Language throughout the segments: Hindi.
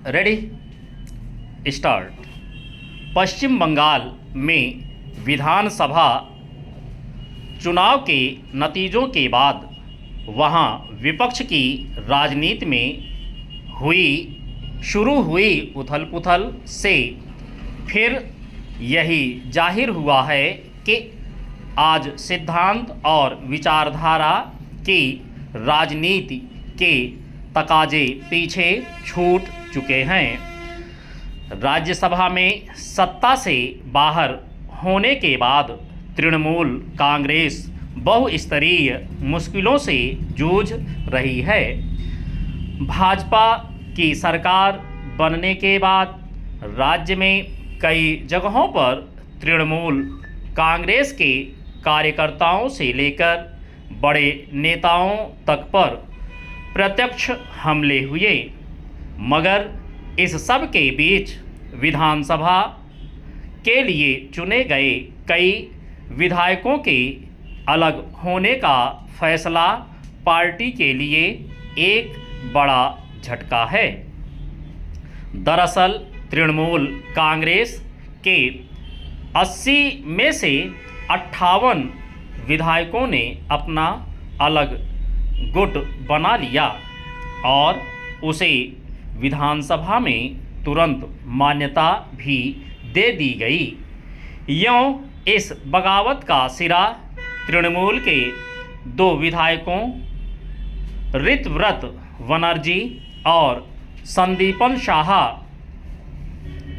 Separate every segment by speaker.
Speaker 1: Ready start. पश्चिम बंगाल में विधानसभा चुनाव के नतीजों के बाद वहां विपक्ष की राजनीति में शुरू हुई उथल पुथल से फिर यही जाहिर हुआ है कि आज सिद्धांत और विचारधारा की राजनीति के तकाजे पीछे छूट चुके हैं। राज्यसभा में सत्ता से बाहर होने के बाद तृणमूल कांग्रेस बहुस्तरीय मुश्किलों से जूझ रही है। भाजपा की सरकार बनने के बाद राज्य में कई जगहों पर तृणमूल कांग्रेस के कार्यकर्ताओं से लेकर बड़े नेताओं तक पर प्रत्यक्ष हमले हुए, मगर इस सब के बीच विधानसभा के लिए चुने गए कई विधायकों के अलग होने का फैसला पार्टी के लिए एक बड़ा झटका है। दरअसल तृणमूल कांग्रेस के 80 में से 58 विधायकों ने अपना अलग गुट बना लिया और उसे विधानसभा में तुरंत मान्यता भी दे दी गई। यूँ इस बगावत का सिरा तृणमूल के 2 विधायकों ऋतव्रत बनर्जी और संदीपन शाह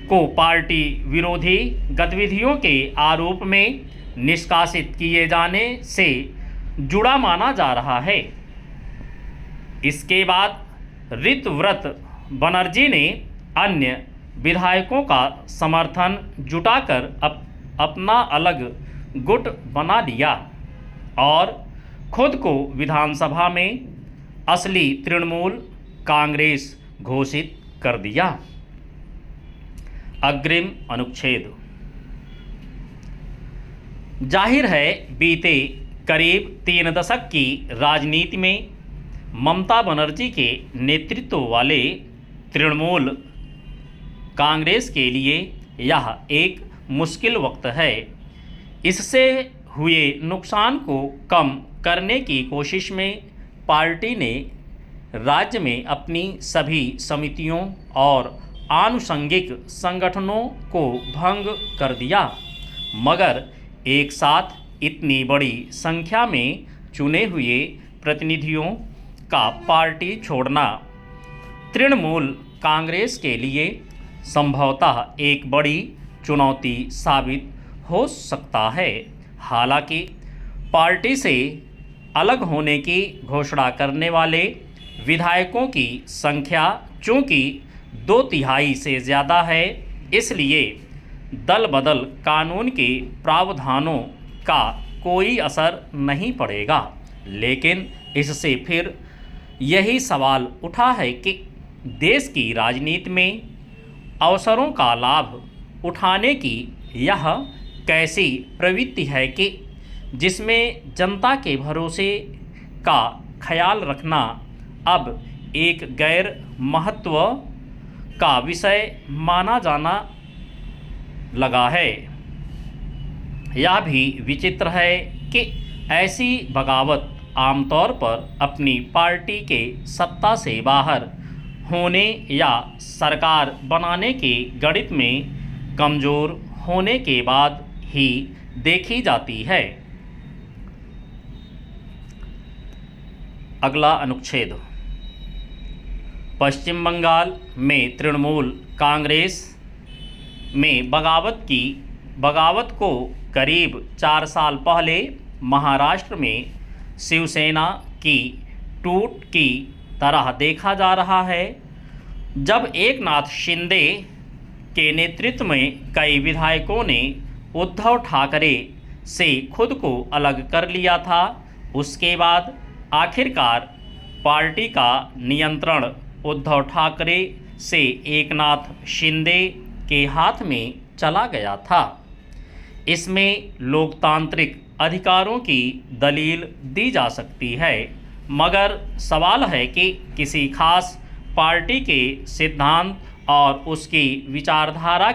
Speaker 1: को पार्टी विरोधी गतिविधियों के आरोप में निष्कासित किए जाने से जुड़ा माना जा रहा है। इसके बाद ऋतव्रत बनर्जी ने अन्य विधायकों का समर्थन जुटाकर अपना अलग गुट बना लिया और खुद को विधानसभा में असली तृणमूल कांग्रेस घोषित कर दिया। अग्रिम अनुच्छेद। जाहिर है बीते करीब 3 दशक की राजनीति में ममता बनर्जी के नेतृत्व वाले तृणमूल कांग्रेस के लिए यह एक मुश्किल वक्त है। इससे हुए नुकसान को कम करने की कोशिश में पार्टी ने राज्य में अपनी सभी समितियों और आनुषंगिक संगठनों को भंग कर दिया, मगर एक साथ इतनी बड़ी संख्या में चुने हुए प्रतिनिधियों का पार्टी छोड़ना तृणमूल कांग्रेस के लिए संभवतः एक बड़ी चुनौती साबित हो सकता है। हालांकि पार्टी से अलग होने की घोषणा करने वाले विधायकों की संख्या चूंकि 2/3 से ज़्यादा है, इसलिए दल बदल कानून के प्रावधानों का कोई असर नहीं पड़ेगा। लेकिन इससे फिर यही सवाल उठा है कि देश की राजनीति में अवसरों का लाभ उठाने की यह कैसी प्रवृत्ति है कि जिसमें जनता के भरोसे का ख्याल रखना अब एक गैर महत्व का विषय माना जाना लगा है। यह भी विचित्र है कि ऐसी बगावत आमतौर पर अपनी पार्टी के सत्ता से बाहर होने या सरकार बनाने के गणित में कमज़ोर होने के बाद ही देखी जाती है। अगला अनुच्छेद। पश्चिम बंगाल में तृणमूल कांग्रेस में बगावत को करीब 4 साल पहले महाराष्ट्र में शिवसेना की टूट की तरह देखा जा रहा है, जब एकनाथ शिंदे के नेतृत्व में कई विधायकों ने उद्धव ठाकरे से खुद को अलग कर लिया था। उसके बाद आखिरकार पार्टी का नियंत्रण उद्धव ठाकरे से एकनाथ शिंदे के हाथ में चला गया था। इसमें लोकतांत्रिक अधिकारों की दलील दी जा सकती है, मगर सवाल है कि किसी खास पार्टी के सिद्धांत और उसकी विचारधारा